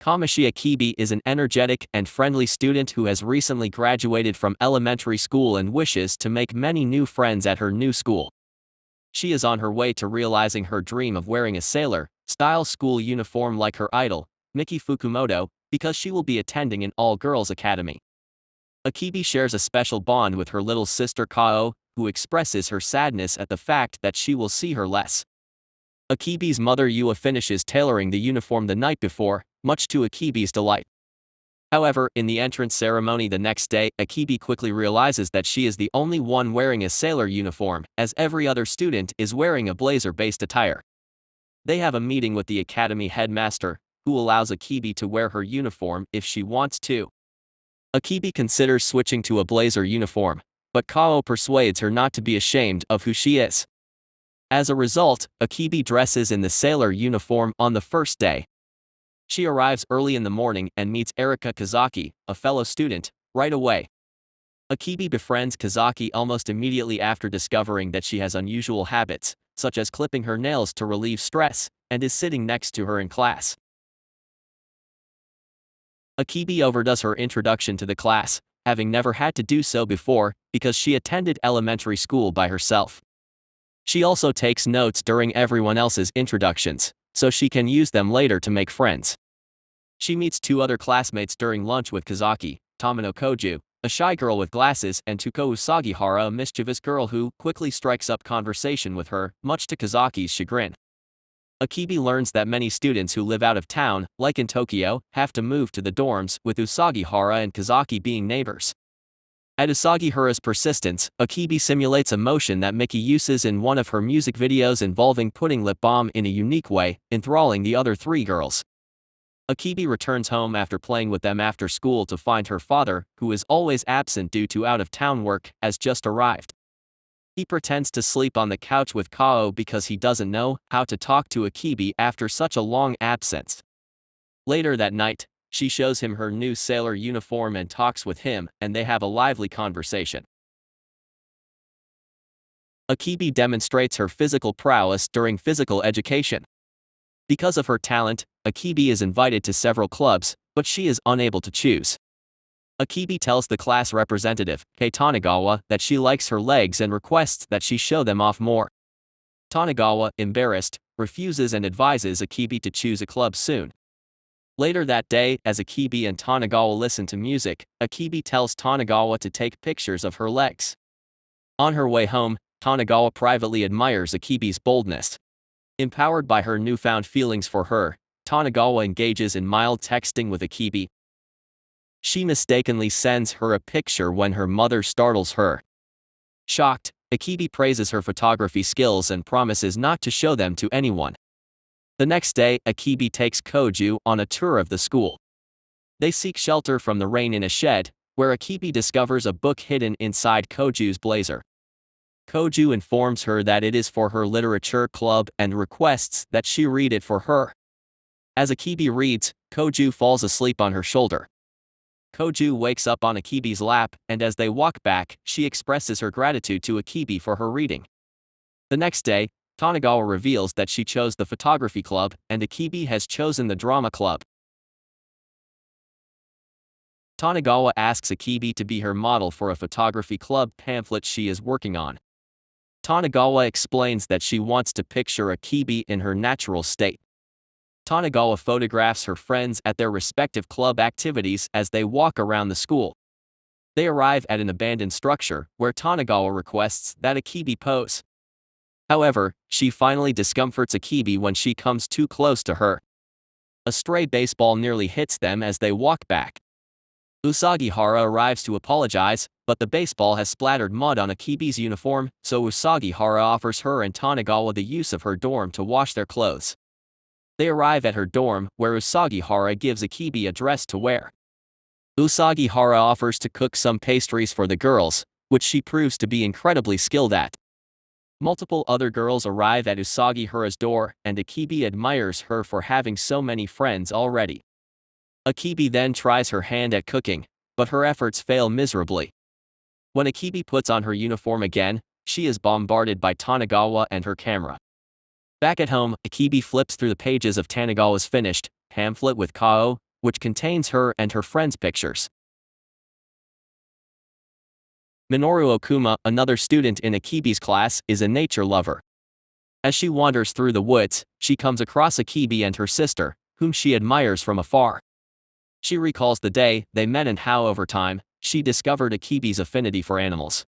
Komichi Akebi is an energetic and friendly student who has recently graduated from elementary school and wishes to make many new friends at her new school. She is on her way to realizing her dream of wearing a sailor-style school uniform like her idol, Miki Fukumoto, because she will be attending an all-girls academy. Akebi shares a special bond with her little sister Kao, who expresses her sadness at the fact that she will see her less. Akebi's mother Yuwa finishes tailoring the uniform the night before, much to Akebi's delight. However, in the entrance ceremony the next day, Akebi quickly realizes that she is the only one wearing a sailor uniform, as every other student is wearing a blazer-based attire. They have a meeting with the academy headmaster, who allows Akebi to wear her uniform if she wants to. Akebi considers switching to a blazer uniform, but Kao persuades her not to be ashamed of who she is. As a result, Akebi dresses in the sailor uniform on the first day. She arrives early in the morning and meets Erika Kazaki, a fellow student, right away. Akebi befriends Kazaki almost immediately after discovering that she has unusual habits, such as clipping her nails to relieve stress, and is sitting next to her in class. Akebi overdoes her introduction to the class, having never had to do so before, because she attended elementary school by herself. She also takes notes during everyone else's introductions, so she can use them later to make friends. She meets two other classmates during lunch with Kazaki, Tamino Koju, a shy girl with glasses, and Tuko Usagihara, a mischievous girl who quickly strikes up conversation with her, much to Kazaki's chagrin. Akebi learns that many students who live out of town, like in Tokyo, have to move to the dorms, with Usagihara and Kazaki being neighbors. At Usagihara's persistence, Akebi simulates a motion that Miki uses in one of her music videos involving putting lip balm in a unique way, enthralling the other three girls. Akebi returns home after playing with them after school to find her father, who is always absent due to out-of-town work, has just arrived. He pretends to sleep on the couch with Kao because he doesn't know how to talk to Akebi after such a long absence. Later that night, she shows him her new sailor uniform and talks with him, and they have a lively conversation. Akebi demonstrates her physical prowess during physical education. Because of her talent, Akebi is invited to several clubs, but she is unable to choose. Akebi tells the class representative, Kei Tanagawa, that she likes her legs and requests that she show them off more. Tanagawa, embarrassed, refuses and advises Akebi to choose a club soon. Later that day, as Akebi and Tanagawa listen to music, Akebi tells Tanagawa to take pictures of her legs. On her way home, Tanagawa privately admires Akebi's boldness. Empowered by her newfound feelings for her, Tanagawa engages in mild texting with Akebi. She mistakenly sends her a picture when her mother startles her. Shocked, Akebi praises her photography skills and promises not to show them to anyone. The next day, Akebi takes Koju on a tour of the school. They seek shelter from the rain in a shed, where Akebi discovers a book hidden inside Koju's blazer. Koju informs her that it is for her literature club and requests that she read it for her. As Akebi reads, Koju falls asleep on her shoulder. Koju wakes up on Akebi's lap, and as they walk back, she expresses her gratitude to Akebi for her reading. The next day, Tanagawa reveals that she chose the photography club, and Akebi has chosen the drama club. Tanagawa asks Akebi to be her model for a photography club pamphlet she is working on. Tanagawa explains that she wants to picture Akebi in her natural state. Tanagawa photographs her friends at their respective club activities as they walk around the school. They arrive at an abandoned structure, where Tanagawa requests that Akebi pose. However, she finally discomforts Akebi when she comes too close to her. A stray baseball nearly hits them as they walk back. Usagihara arrives to apologize, but the baseball has splattered mud on Akebi's uniform, so Usagihara offers her and Tanagawa the use of her dorm to wash their clothes. They arrive at her dorm, where Usagihara gives Akebi a dress to wear. Usagihara offers to cook some pastries for the girls, which she proves to be incredibly skilled at. Multiple other girls arrive at Usagihara's door, and Akebi admires her for having so many friends already. Akebi then tries her hand at cooking, but her efforts fail miserably. When Akebi puts on her uniform again, she is bombarded by Tanagawa and her camera. Back at home, Akebi flips through the pages of Tanagawa's finished pamphlet with Kao, which contains her and her friends' pictures. Minoru Okuma, another student in Akebi's class, is a nature lover. As she wanders through the woods, she comes across Akebi and her sister, whom she admires from afar. She recalls the day they met and how over time, she discovered Akebi's affinity for animals.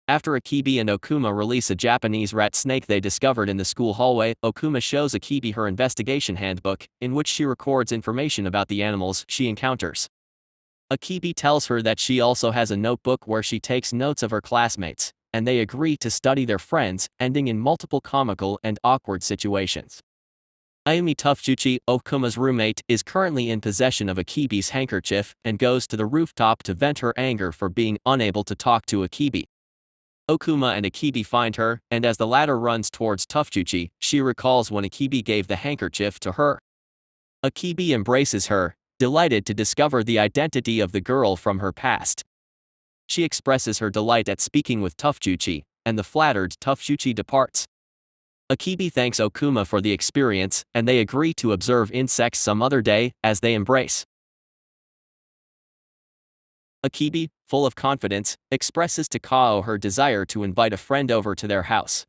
After Akebi and Okuma release a Japanese rat snake they discovered in the school hallway, Okuma shows Akebi her investigation handbook, in which she records information about the animals she encounters. Akebi tells her that she also has a notebook where she takes notes of her classmates, and they agree to study their friends, ending in multiple comical and awkward situations. Ayumi Tufjuchi, Okuma's roommate, is currently in possession of Akebi's handkerchief and goes to the rooftop to vent her anger for being unable to talk to Akebi. Okuma and Akebi find her, and as the latter runs towards Tufjuchi, she recalls when Akebi gave the handkerchief to her. Akebi embraces her, delighted to discover the identity of the girl from her past. She expresses her delight at speaking with Tufjuchi, and the flattered Tufjuchi departs. Akebi thanks Okuma for the experience, and they agree to observe insects some other day, as they embrace. Akebi, full of confidence, expresses to Kao her desire to invite a friend over to their house.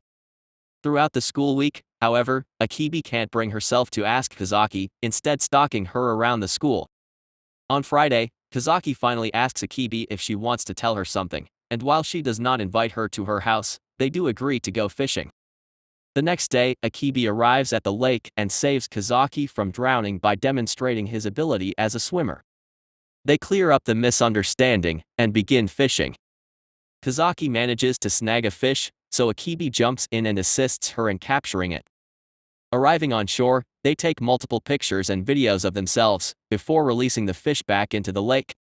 Throughout the school week, however, Akebi can't bring herself to ask Kazaki, instead stalking her around the school. On Friday, Kazaki finally asks Akebi if she wants to tell her something, and while she does not invite her to her house, they do agree to go fishing. The next day, Akebi arrives at the lake and saves Kazaki from drowning by demonstrating his ability as a swimmer. They clear up the misunderstanding and begin fishing. Kazaki manages to snag a fish, so Akebi jumps in and assists her in capturing it. Arriving on shore, they take multiple pictures and videos of themselves, before releasing the fish back into the lake.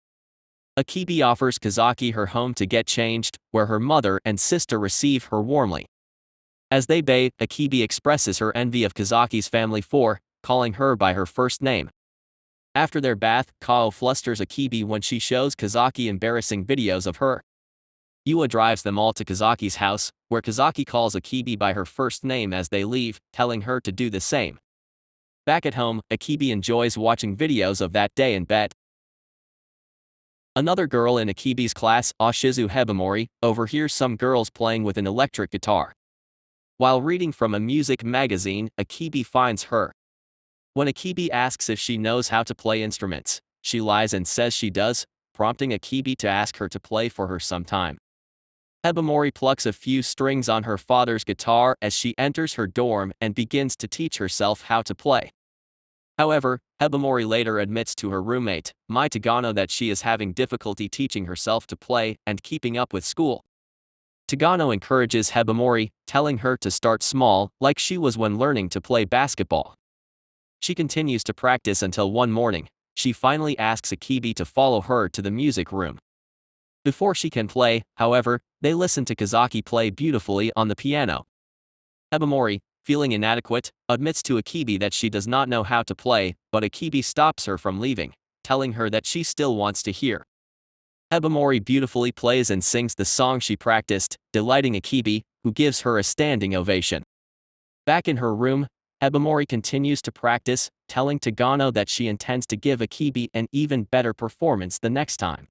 Akebi offers Kazaki her home to get changed, where her mother and sister receive her warmly. As they bathe, Akebi expresses her envy of Kazaki's family for calling her by her first name. After their bath, Kao flusters Akebi when she shows Kazaki embarrassing videos of her. Yuwa drives them all to Kazaki's house, where Kazaki calls Akebi by her first name as they leave, telling her to do the same. Back at home, Akebi enjoys watching videos of that day in bed. Another girl in Akebi's class, Ashizu Hebamori, overhears some girls playing with an electric guitar. While reading from a music magazine, Akebi finds her. When Akebi asks if she knows how to play instruments, she lies and says she does, prompting Akebi to ask her to play for her sometime. Hebamori plucks a few strings on her father's guitar as she enters her dorm and begins to teach herself how to play. However, Hebamori later admits to her roommate, Mai Tagano, that she is having difficulty teaching herself to play and keeping up with school. Tagano encourages Hebamori, telling her to start small, like she was when learning to play basketball. She continues to practice until one morning, she finally asks Akebi to follow her to the music room. Before she can play, however, they listen to Kazaki play beautifully on the piano. Hebamori, feeling inadequate, admits to Akebi that she does not know how to play, but Akebi stops her from leaving, telling her that she still wants to hear. Hebamori beautifully plays and sings the song she practiced, delighting Akebi, who gives her a standing ovation. Back in her room, Hebamori continues to practice, telling Tagano that she intends to give Akebi an even better performance the next time.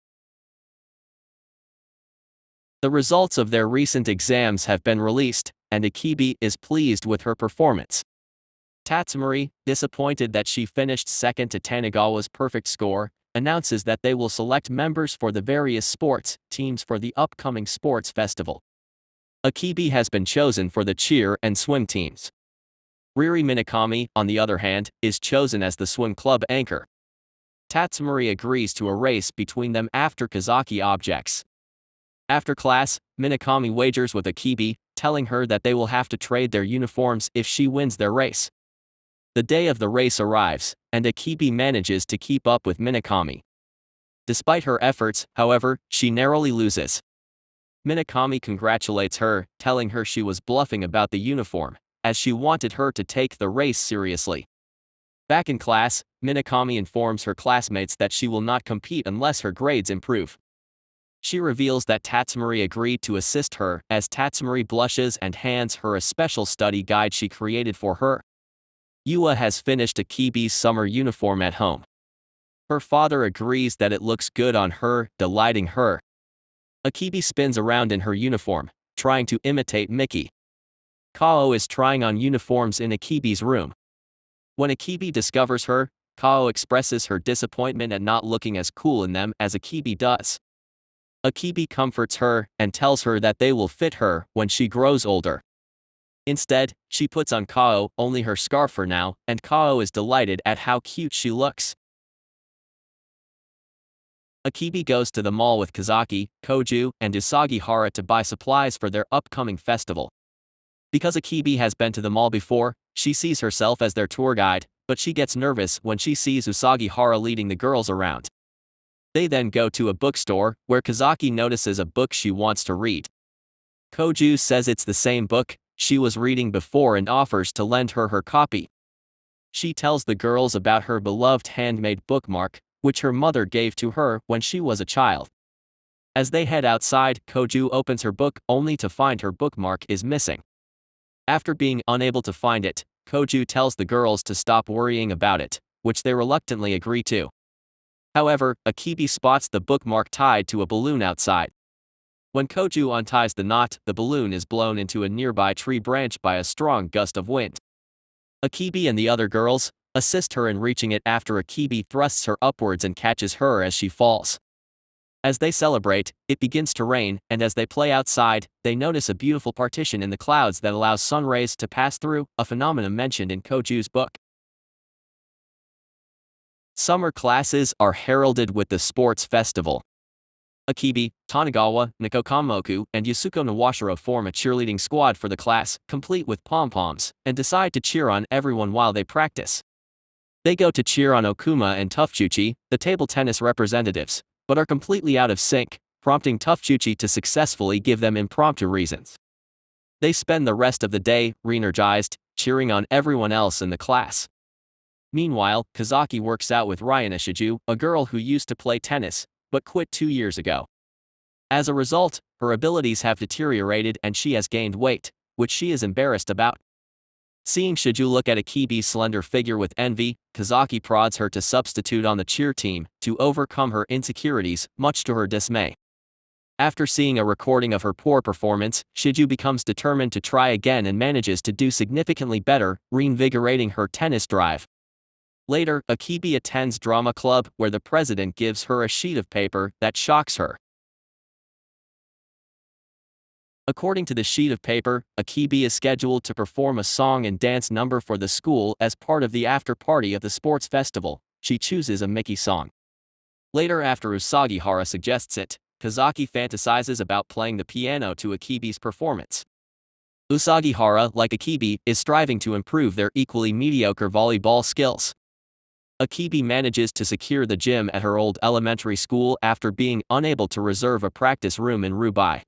The results of their recent exams have been released, and Akebi is pleased with her performance. Tatsumori, disappointed that she finished second to Tanagawa's perfect score, announces that they will select members for the various sports teams for the upcoming sports festival. Akebi has been chosen for the cheer and swim teams. Riri Minakami, on the other hand, is chosen as the swim club anchor. Tatsumori agrees to a race between them after Kazaki objects. After class, Minakami wagers with Akebi, telling her that they will have to trade their uniforms if she wins their race. The day of the race arrives, and Akebi manages to keep up with Minakami. Despite her efforts, however, she narrowly loses. Minakami congratulates her, telling her she was bluffing about the uniform, as she wanted her to take the race seriously. Back in class, Minakami informs her classmates that she will not compete unless her grades improve. She reveals that Tatsumori agreed to assist her, as Tatsumori blushes and hands her a special study guide she created for her. Yuwa has finished Akebi's summer uniform at home. Her father agrees that it looks good on her, delighting her. Akebi spins around in her uniform, trying to imitate Miki. Kao is trying on uniforms in Akebi's room. When Akebi discovers her, Kao expresses her disappointment at not looking as cool in them as Akebi does. Akebi comforts her and tells her that they will fit her when she grows older. Instead, she puts on Kao only her scarf for now, and Kao is delighted at how cute she looks. Akebi goes to the mall with Kazaki, Koju, and Usagi to buy supplies for their upcoming festival. Because Akebi has been to the mall before, she sees herself as their tour guide, but she gets nervous when she sees Usagi leading the girls around. They then go to a bookstore, where Kazaki notices a book she wants to read. Koju says it's the same book she was reading before and offers to lend her her copy. She tells the girls about her beloved handmade bookmark, which her mother gave to her when she was a child. As they head outside, Koju opens her book only to find her bookmark is missing. After being unable to find it, Koju tells the girls to stop worrying about it, which they reluctantly agree to. However, Akebi spots the bookmark tied to a balloon outside. When Koju unties the knot, the balloon is blown into a nearby tree branch by a strong gust of wind. Akebi and the other girls assist her in reaching it after Akebi thrusts her upwards and catches her as she falls. As they celebrate, it begins to rain, and as they play outside, they notice a beautiful partition in the clouds that allows sun rays to pass through, a phenomenon mentioned in Koju's book. Summer classes are heralded with the sports festival. Akebi, Tanagawa, Nikokamoku, and Yasuko Nawashiro form a cheerleading squad for the class, complete with pom-poms, and decide to cheer on everyone while they practice. They go to cheer on Okuma and Tufchuchi, the table tennis representatives, but are completely out of sync, prompting Tufchuchi to successfully give them impromptu reasons. They spend the rest of the day, re-energized, cheering on everyone else in the class. Meanwhile, Kazaki works out with Ryan Ishiju, a girl who used to play tennis, but quit 2 years ago. As a result, her abilities have deteriorated and she has gained weight, which she is embarrassed about. Seeing Shiju look at Akebi's slender figure with envy, Kazaki prods her to substitute on the cheer team to overcome her insecurities, much to her dismay. After seeing a recording of her poor performance, Shiju becomes determined to try again and manages to do significantly better, reinvigorating her tennis drive. Later, Akebi attends drama club where the president gives her a sheet of paper that shocks her. According to the sheet of paper, Akebi is scheduled to perform a song and dance number for the school as part of the after-party of the sports festival. She chooses a Miki song. Later, after Usagi suggests it, Kazaki fantasizes about playing the piano to Akebi's performance. Usagi, like Akebi, is striving to improve their equally mediocre volleyball skills. Akebi manages to secure the gym at her old elementary school after being unable to reserve a practice room in Roubai.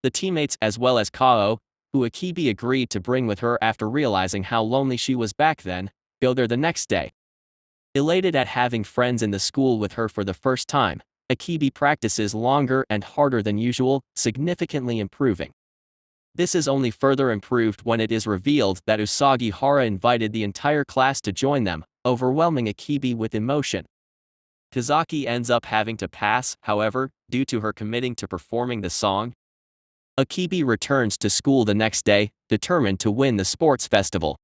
The teammates as well as Kao, who Akebi agreed to bring with her after realizing how lonely she was back then, go there the next day. Elated at having friends in the school with her for the first time, Akebi practices longer and harder than usual, significantly improving. This is only further improved when it is revealed that Usagi invited the entire class to join them, overwhelming Akebi with emotion. Kazaki ends up having to pass, however, due to her committing to performing the song. Akebi returns to school the next day, determined to win the sports festival.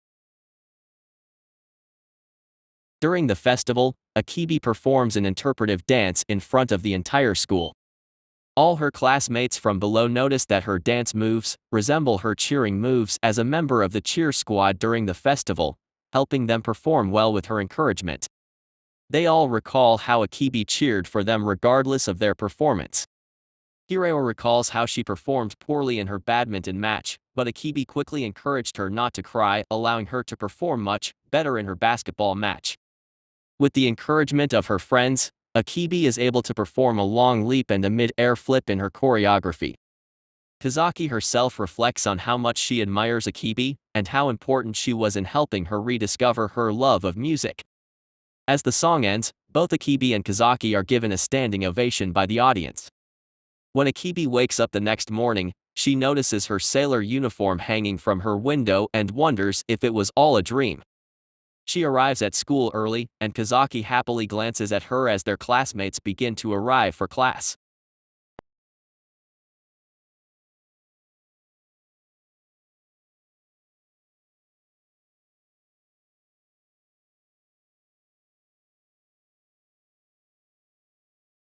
During the festival, Akebi performs an interpretive dance in front of the entire school. All her classmates from below notice that her dance moves resemble her cheering moves as a member of the cheer squad during the festival, helping them perform well with her encouragement. They all recall how Akebi cheered for them regardless of their performance. Hirao recalls how she performed poorly in her badminton match, but Akebi quickly encouraged her not to cry, allowing her to perform much better in her basketball match. With the encouragement of her friends, Akebi is able to perform a long leap and a mid-air flip in her choreography. Kazaki herself reflects on how much she admires Akebi, and how important she was in helping her rediscover her love of music. As the song ends, both Akebi and Kazaki are given a standing ovation by the audience. When Akebi wakes up the next morning, she notices her sailor uniform hanging from her window and wonders if it was all a dream. She arrives at school early, and Kazaki happily glances at her as their classmates begin to arrive for class.